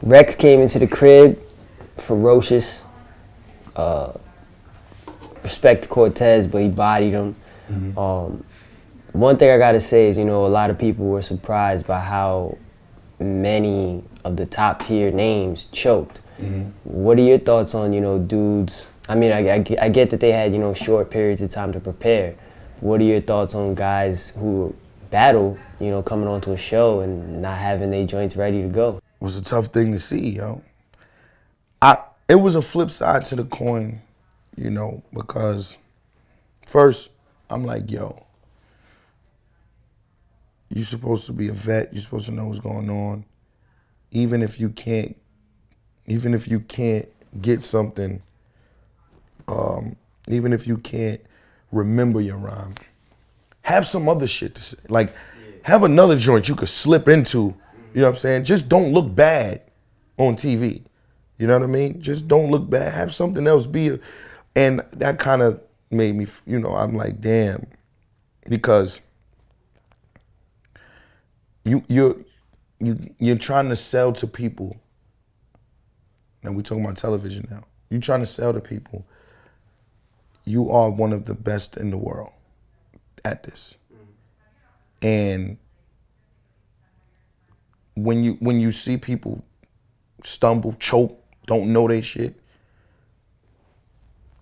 Rex came into the crib, ferocious. Respect to Cortez, but he bodied him. One thing I gotta say is, a lot of people were surprised by how many of the top tier names choked. What are your thoughts on, dudes? I mean, I get that they had, short periods of time to prepare. What are your thoughts on guys who battle, coming onto a show and not having their joints ready to go? It was a tough thing to see, yo. It was a flip side to the coin, because first, I'm like, yo, you're supposed to be a vet, you're supposed to know what's going on. Even if you can't get something, even if you can't remember your rhyme, have some other shit to say. Like, have another joint you could slip into, you know what I'm saying? Just don't look bad on TV. You know what I mean? Just don't look bad. Have something else and that kind of made me, I'm like, damn, because you're trying to sell to people. Now we're talking about television now. You're trying to sell to people. You are one of the best in the world at this. And when you see people stumble, choke, don't know they shit,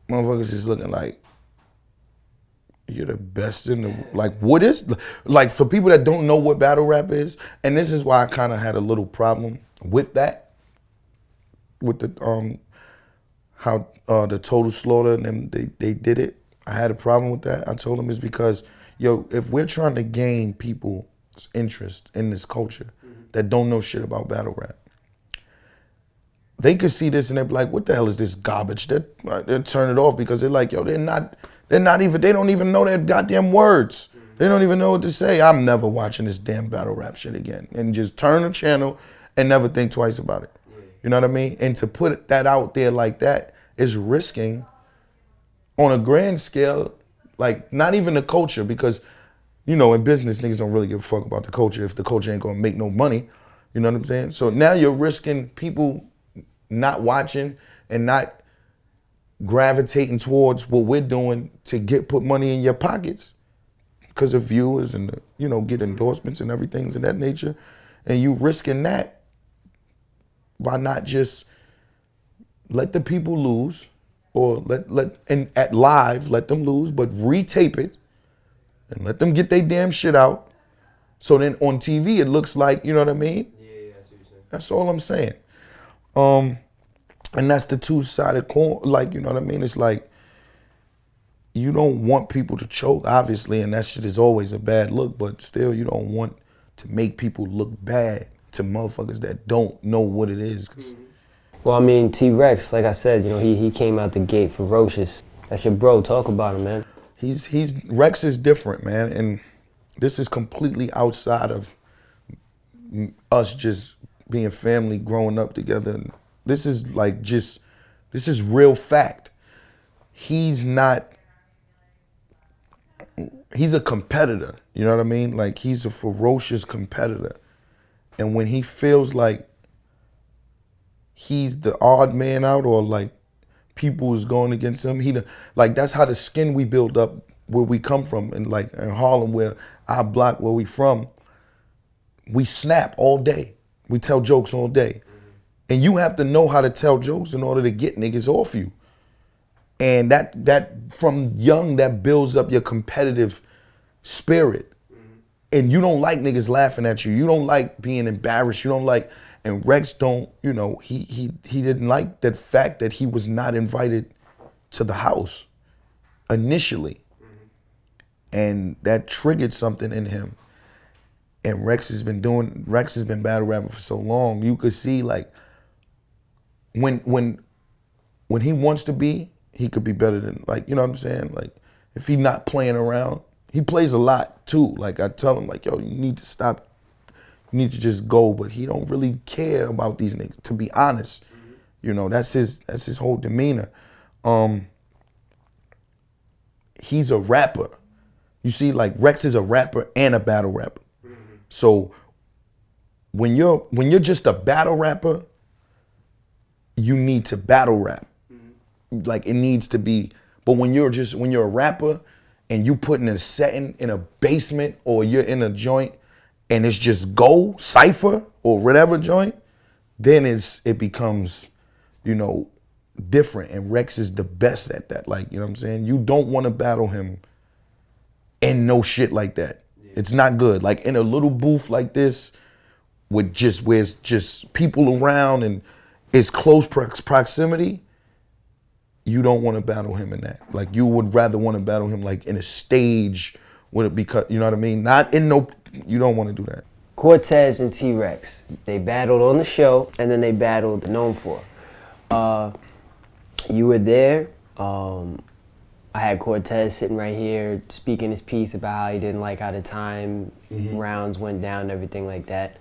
motherfuckers is looking like, you're the best in the, like, what is, like, for people that don't know what battle rap is, and this is why I kind of had a little problem with that, with the, how the Total Slaughter and them, they did it. I had a problem with that. I told them it's because, yo, if we're trying to gain people's interest in this culture that don't know shit about battle rap, they could see this and they'd be like, what the hell is this garbage? They'll turn it off because they're like, yo, they don't even know their goddamn words. They don't even know what to say. I'm never watching this damn battle rap shit again. And just turn the channel and never think twice about it. You know what I mean? And to put that out there like that is risking, on a grand scale, like, not even the culture, because, in business, niggas don't really give a fuck about the culture if the culture ain't gonna make no money. You know what I'm saying? So now you're risking people not watching and not gravitating towards what we're doing to put money in your pockets because of viewers and, get endorsements and everything of that nature. And you risking that by not just let the people lose, or and at live, let them lose, but retape it and let them get their damn shit out. So then on TV, it looks like, you know what I mean? Yeah, I see what you're saying. That's all I'm saying. And that's the two-sided coin, like, you know what I mean? It's like, you don't want people to choke, obviously, and that shit is always a bad look, but still, you don't want to make people look bad to motherfuckers that don't know what it is. Well, I mean, T-Rex, like I said, he came out the gate ferocious. That's your bro. Talk about him, man. Rex is different, man, and this is completely outside of us just being family, growing up together. This is this is real fact. He's a competitor, you know what I mean? Like, he's a ferocious competitor. And when he feels like he's the odd man out, or like people is going against him, that's how the skin we build up where we come from, and like in Harlem, where our block, where we from, we snap all day. We tell jokes all day. And you have to know how to tell jokes in order to get niggas off you. And that from young, that builds up your competitive spirit. And you don't like niggas laughing at you. You don't like being embarrassed. You don't like, and Rex don't, he didn't like the fact that he was not invited to the house initially. And that triggered something in him. And Rex has been battle rapping for so long. You could see, like, when he wants to be, he could be better than, like, you know what I'm saying? Like, if he not playing around, he plays a lot too. Like, I tell him, like, yo, you need to stop. You need to just go. But he don't really care about these niggas, to be honest. That's his whole demeanor. He's a rapper. You see, like, Rex is a rapper and a battle rapper. So when you're just a battle rapper, you need to battle rap. Like it needs to be, but when you're a rapper and you put in a setting in a basement or you're in a joint and it's just go cypher or whatever joint, then it becomes, you know, different. And Rex is the best at that. Like, you know what I'm saying? You don't want to battle him in no shit like that. Yeah. It's not good. Like in a little booth like this with just where it's just people around and it's close proximity, you don't want to battle him in that. Like you would rather want to battle him like in a stage with it, because you know what I mean? Not in no, you don't want to do that. Cortez and T-Rex, they battled on the show and then they battled NOME 4. You were there. I had Cortez sitting right here speaking his piece about how he didn't like how the time rounds went down, everything like that.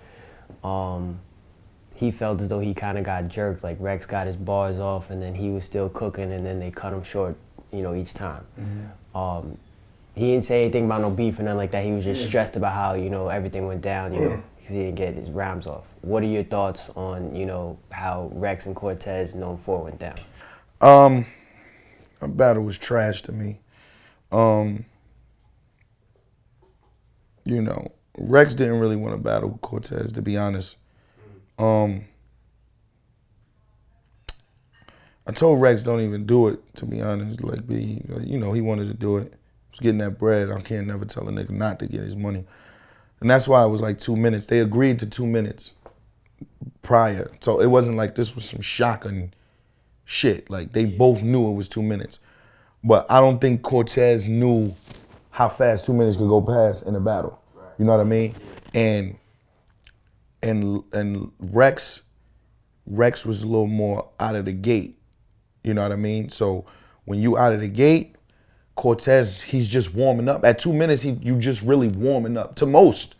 He felt as though he kind of got jerked, like Rex got his bars off and then he was still cooking and then they cut him short, you know, each time. He didn't say anything about no beef or nothing like that. He was just stressed about how, you know, everything went down, you know, because he didn't get his rhymes off. What are your thoughts on, you know, how Rex and Cortez NOME 4 went down? That battle was trash to me. You know, Rex didn't really want to battle Cortez, to be honest. I told Rex don't even do it, to be honest. Like, you know, he wanted to do it. He was getting that bread. I can't never tell a nigga not to get his money. And that's why it was like 2 minutes. They agreed to 2 minutes prior. So it wasn't like this was some shocking shit. Like they both knew it was 2 minutes. But I don't think Cortez knew how fast 2 minutes could go past in a battle. You know what I mean? And Rex was a little more out of the gate. You know what I mean? So when you out of the gate, Cortez, he's just warming up. At 2 minutes, you just really warming up. To most,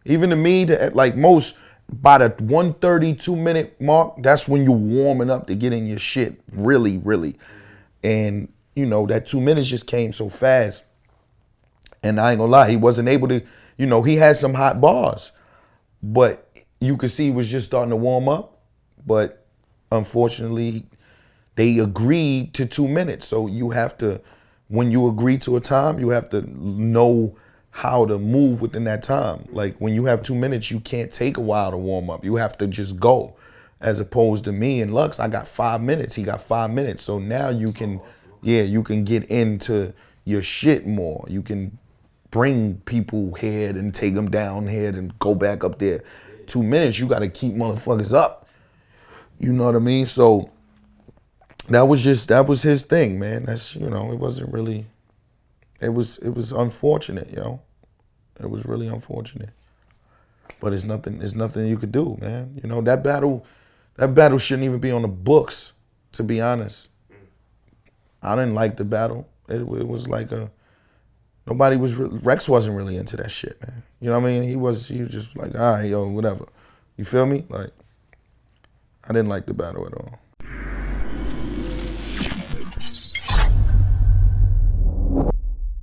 even to me, like most, by the 1:32 minute mark, that's when you're warming up to get in your shit, really, really. And you know that 2 minutes just came so fast. And I ain't gonna lie, he wasn't able to. You know, he had some hot bars, but you could see he was just starting to warm up. But unfortunately, they agreed to 2 minutes. So you have to, when you agree to a time, you have to know how to move within that time. Like when you have 2 minutes, you can't take a while to warm up. You have to just go. As opposed to me and Lux, I got 5 minutes. He got 5 minutes. So now you can, you can get into your shit more. You can bring people head and take them down head and go back up there. 2 minutes, you got to keep motherfuckers up. You know what I mean? So that was his thing, man. That's, you know, it wasn't really, it was unfortunate, you know. It was really unfortunate. But there's nothing you could do, man. You know, that battle shouldn't even be on the books, to be honest. I didn't like the battle. It was like Rex wasn't really into that shit, man. You know what I mean? He was just like, all right, yo, whatever. You feel me? Like, I didn't like the battle at all.